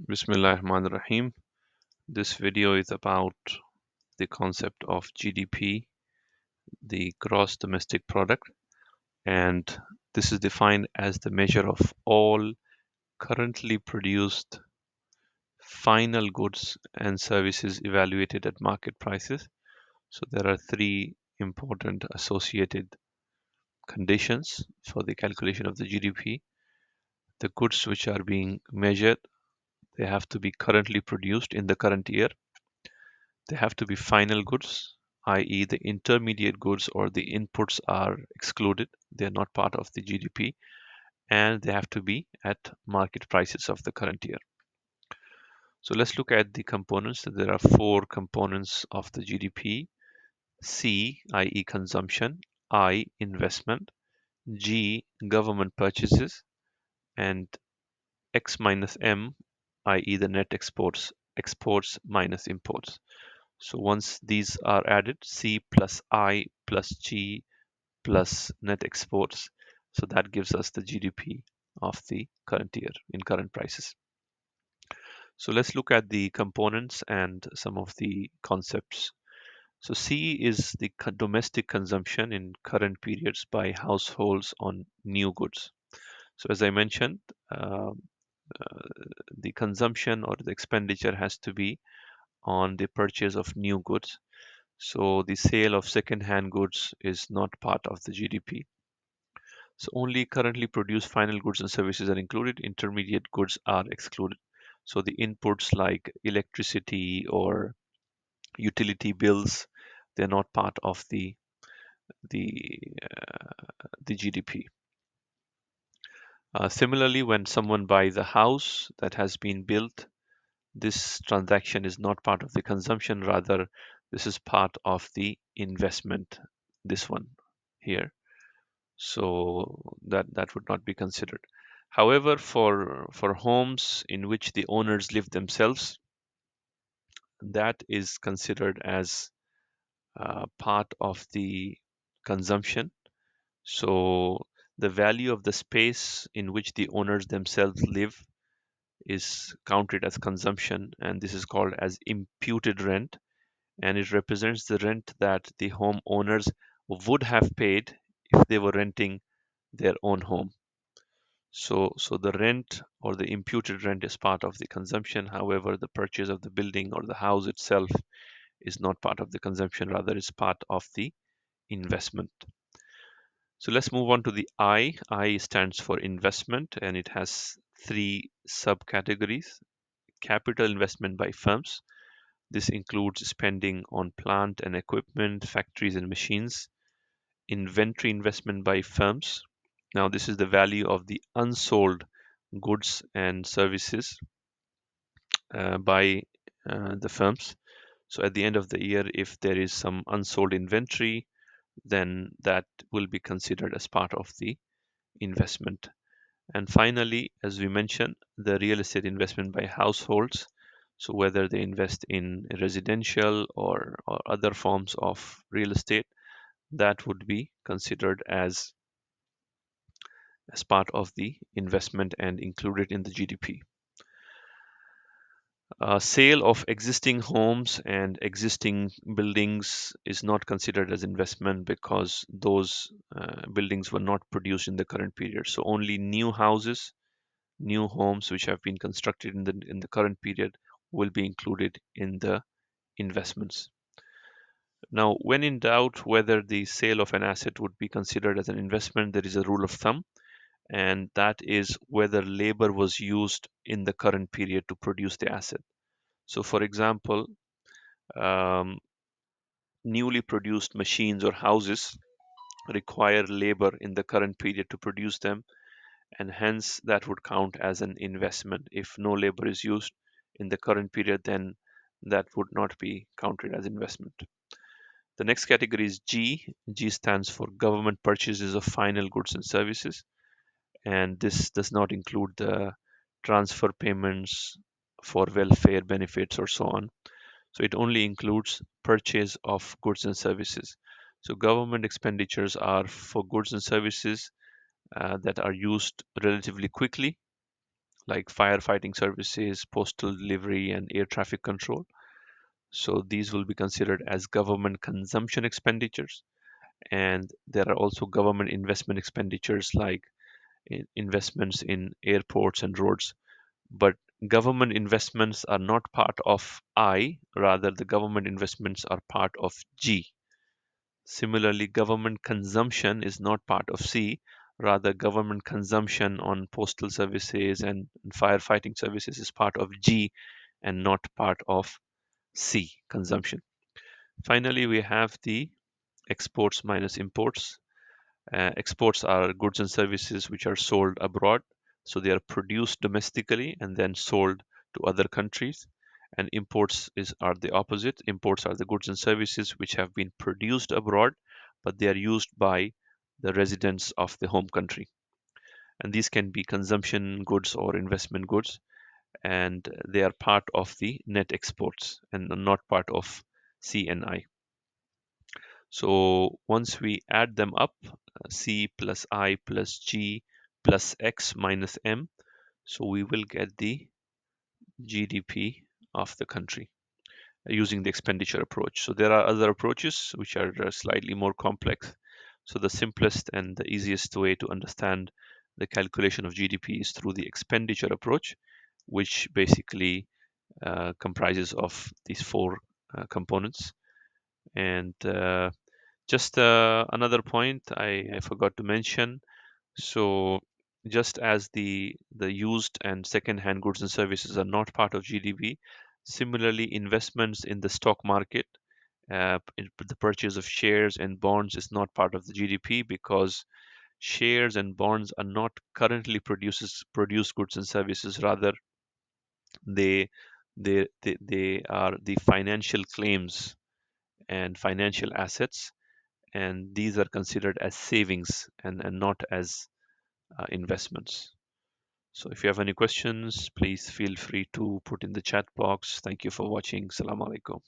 Bismillahirrahmanirrahim. This video is about the concept of GDP, the gross domestic product, and this is defined as the measure of all currently produced final goods and services evaluated at market prices. So there are three important associated conditions for the calculation of the GDP. The goods which are being measured, they have to be currently produced in the current year. They have to be final goods, i.e., the intermediate goods or the inputs are excluded. They're not part of the GDP, and they have to be at market prices of the current year. So let's look at the components. There are four components of the GDP: C, i.e., consumption; I, investment; G, government purchases; and X minus M, i.e., the net exports minus imports. So once these are added, C plus I plus G plus net exports, so that gives us the GDP of the current year in current prices. So let's look at the components and some of the concepts. So C is the domestic consumption in current periods by households on new goods. So as I mentioned, the consumption or the expenditure has to be on the purchase of new goods. So the sale of second-hand goods is not part of the GDP. So only currently produced final goods and services are included. Intermediate goods are excluded. So the inputs like electricity or utility bills, they're not part of the the GDP. Similarly, when someone buys a house that has been built, this transaction is not part of the consumption. Rather, this is part of the investment. This one here. So that would not be considered. However, for homes in which the owners live themselves, that is considered as part of the consumption. So the value of the space in which the owners themselves live is counted as consumption, and this is called as imputed rent, and it represents the rent that the home owners would have paid if they were renting their own home. So the rent or the imputed rent is part of the consumption. However, the purchase of the building or the house itself is not part of the consumption, rather is part of the investment. So let's move on to the I. I stands for investment, and it has three subcategories. Capital investment by firms. This includes spending on plant and equipment, factories and machines. Inventory investment by firms. Now, this is the value of the unsold goods and services by the firms. So at the end of the year, if there is some unsold inventory, then that will be considered as part of the investment. And finally, as we mentioned, the real estate investment by households. So whether they invest in residential or other forms of real estate, that would be considered as part of the investment and included in the GDP. Sale of existing homes and existing buildings is not considered as investment because those buildings were not produced in the current period. So only new houses, new homes which have been constructed in the current period will be included in the investments. Now, when in doubt whether the sale of an asset would be considered as an investment, there is a rule of thumb, and that is whether labor was used in the current period to produce the asset. So, for example, um, newly produced machines or houses require labor in the current period to produce them, and hence that would count as an investment. If no labor is used in the current period, then that would not be counted as investment. The next category is G. G stands for government purchases of final goods and services, and this does not include the transfer payments for welfare benefits or so on. So it only includes purchase of goods and services. So government expenditures are for goods and services that are used relatively quickly, like firefighting services, postal delivery, and air traffic control. So these will be considered as government consumption expenditures. And there are also government investment expenditures like investments in airports and roads. But government investments are not part of I, rather, the government investments are part of G. Similarly, government consumption is not part of C, rather, government consumption on postal services and firefighting services is part of G and not part of C, consumption. Finally, we have the exports minus imports. Exports are goods and services which are sold abroad. So they are produced domestically and then sold to other countries. And imports are the opposite. Imports are the goods and services which have been produced abroad, but they are used by the residents of the home country. And these can be consumption goods or investment goods, and they are part of the net exports and not part of CNI. So once we add them up, C plus I plus G plus X minus M, so we will get the GDP of the country using the expenditure approach. So there are other approaches which are slightly more complex. So the simplest and the easiest way to understand the calculation of GDP is through the expenditure approach, which basically comprises of these four components. And just another point I forgot to mention. So just as the used and second-hand goods and services are not part of GDP, similarly investments in the stock market, the purchase of shares and bonds is not part of the GDP because shares and bonds are not currently produced goods and services. Rather, they they are the financial claims and financial assets, and these are considered as savings and not as investments. So if you have any questions, please feel free to put in the chat box. Thank you for watching. Salam alaikum.